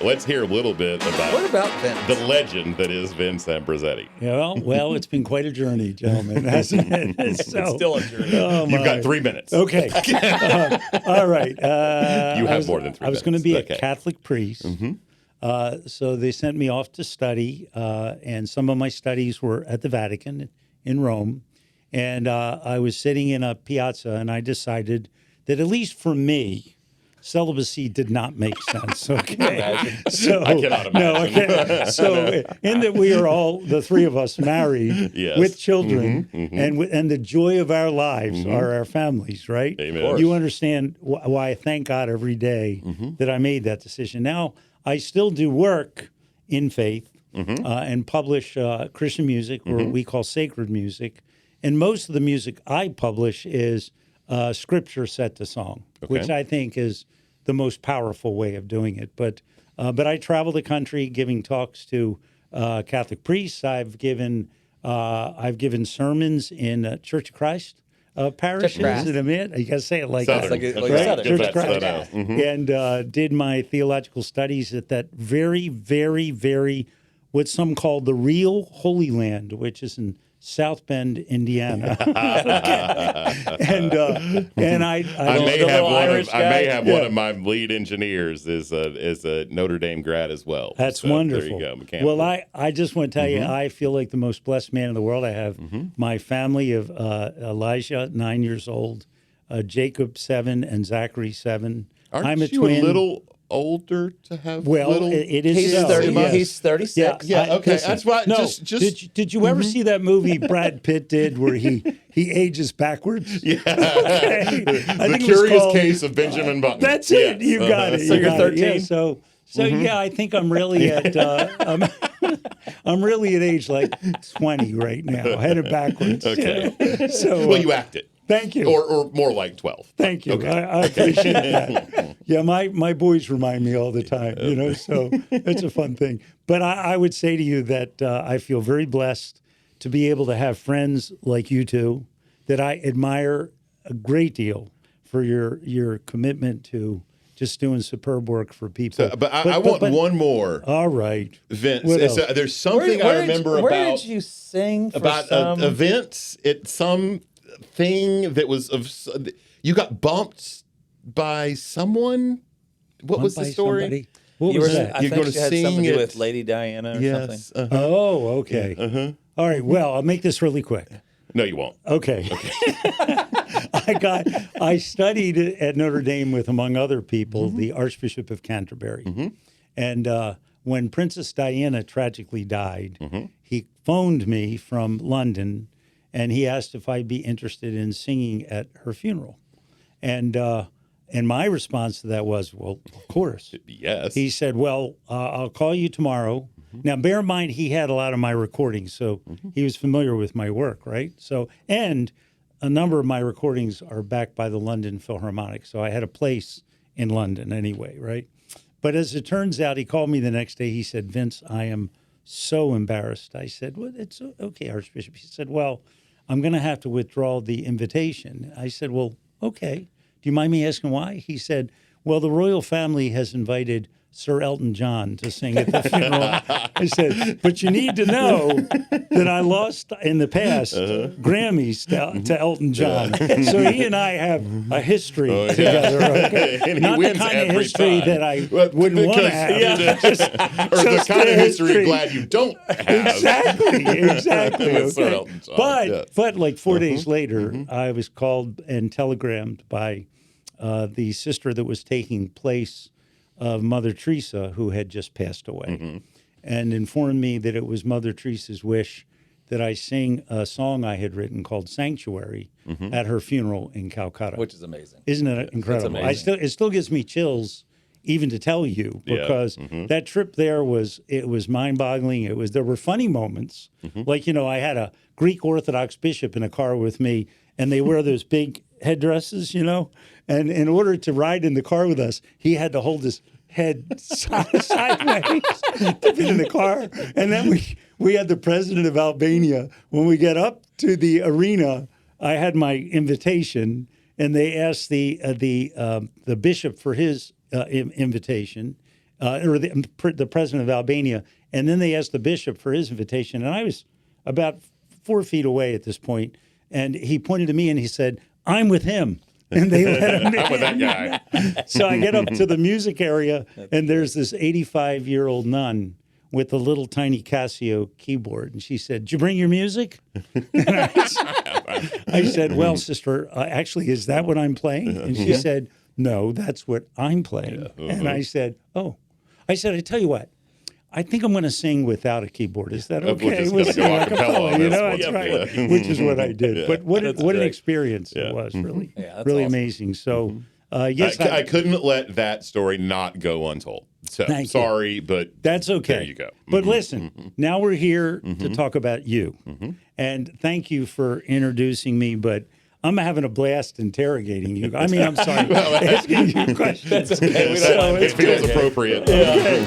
let's hear a little bit What about Vince? the legend that is Vince Ambrosetti. Yeah, well, it's been quite a journey, gentlemen, hasn't it? It's still a journey. Oh, You've got my. 3 minutes. Okay. All right. You have more than 3 minutes. I was going to be Okay. a Catholic priest. So they sent me off to study, and some of my studies were at the Vatican in Rome. And I was sitting in a piazza, and I decided that, at least for me, celibacy did not make sense. Okay, so I cannot imagine. No, I can't. So in that we are all, the three of us, married Yes. with children, and the joy of our lives are our families, right? Amen. You understand why I thank God every day that I made that decision. Now I still do work in faith and publish Christian music, or what we call sacred music, and most of the music I publish is scripture set to song, which I think is the most powerful way of doing it. But I travel the country giving talks to Catholic priests. I've given sermons in Church of Christ parishes. Christ. You got to say it like Southern. that. Like a Okay. Southern. Give Church that of Christ. that, And did my theological studies at that very, very, very, what some call the real Holy Land, which is in South Bend, Indiana. And I may have one of my lead engineers is a Notre Dame grad as well. That's So wonderful. There you go. Mechanical. Well, I just want to tell you, I feel like the most blessed man in the world. I have my family of Elijah, 9 years old, Jacob, 7, and Zachary, 7. Aren't I'm a you twin. a little older to have Well, little? it is He's so, 30. yes. He's 36. Yeah, okay. Listen, That's why. No, Just did you ever see that movie Brad Pitt did where he ages backwards? yeah. Okay. I The think it was Curious called- Case of Benjamin Button. That's it. You got it. So You you're got it. 13? Yeah, so yeah, I think I'm really at I'm really at age like 20 right now, headed backwards. Okay. So Well, you act it. thank you. Or more like 12. Thank you. I appreciate that. Yeah, my boys remind me all the time, so it's a fun thing. But I would say to you that I feel very blessed to be able to have friends like you two that I admire a great deal for your commitment to just doing superb work for people. But I want one more, All right. Vince. What else? There's something I remember where about did you sing for about some... events. It's some thing that was you got bumped by someone. What was the By story? somebody? What You was were, that? I You're think gonna she had sing something to do it. with Lady Diana or Yes. something. Oh, okay. All right. Well, I'll make this really quick. No, you won't. Okay. I studied at Notre Dame with, among other people, the Archbishop of Canterbury. And when Princess Diana tragically died, he phoned me from London, and he asked if I'd be interested in singing at her funeral. And my response to that was, well, of course. Yes. He said, well, I'll call you tomorrow. Now, bear in mind, he had a lot of my recordings, so he was familiar with my work, right? So, and a number of my recordings are backed by the London Philharmonic, so I had a place in London anyway, right? But as it turns out, he called me the next day. He said, Vince, I am so embarrassed. I said, well, it's okay, Archbishop. He said, well, I'm going to have to withdraw the invitation. I said, well, okay. Do you mind me asking why? He said, well, the royal family has invited Sir Elton John to sing at the funeral. I said, but you need to know that I lost in the past Grammys to Elton John. So he and I have a history together. Okay? And he Not the wins kind of every history time. that I wouldn't want to have. Or the Just kind of the history history. glad you don't have. Exactly. With Sir Okay. Elton John, But yes. but like 4 days later, I was called and telegrammed by the sister that was taking place of Mother Teresa, who had just passed away, and informed me that it was Mother Teresa's wish that I sing a song I had written called "Sanctuary" at her funeral in Calcutta. Which is amazing. Isn't it incredible? amazing. It still gives me chills even to tell you, because that trip there was mind-boggling. There were funny moments, like I had a Greek Orthodox bishop in a car with me, and they wear those big headdresses, and in order to ride in the car with us, he had to hold his head sideways to be in the car, and then we had the president of Albania. When we get up to the arena, I had my invitation, and they asked the bishop for his invitation, or the president of Albania. And then they asked the bishop for his invitation. And I was about 4 feet away at this point. And he pointed to me and he said, "I'm with him." And they let him in. I'm with that guy. So I get up to the music area, and there's this 85-year-old nun with a little tiny Casio keyboard. And she said, "Did you bring your music?" And I said, "Well, sister, actually, is that what I'm playing?" And she said, "No, that's what I'm playing." And I said, "Oh." I said, "I tell you what, I think I'm going to sing without a keyboard. Is that okay?" We're just gonna go a cappella on you this know, one. that's right. Yeah. Which is what I did. Yeah. But what an great. experience it was, really, that's really awesome. amazing. So, yes, I couldn't let that story not go untold. So Thank you. sorry, but that's okay. there you go. But listen, now we're here to talk about you. And thank you for introducing me, but I'm having a blast interrogating you. I mean, I'm sorry, asking you questions. That's okay. We don't So mind. It feels appropriate. Okay.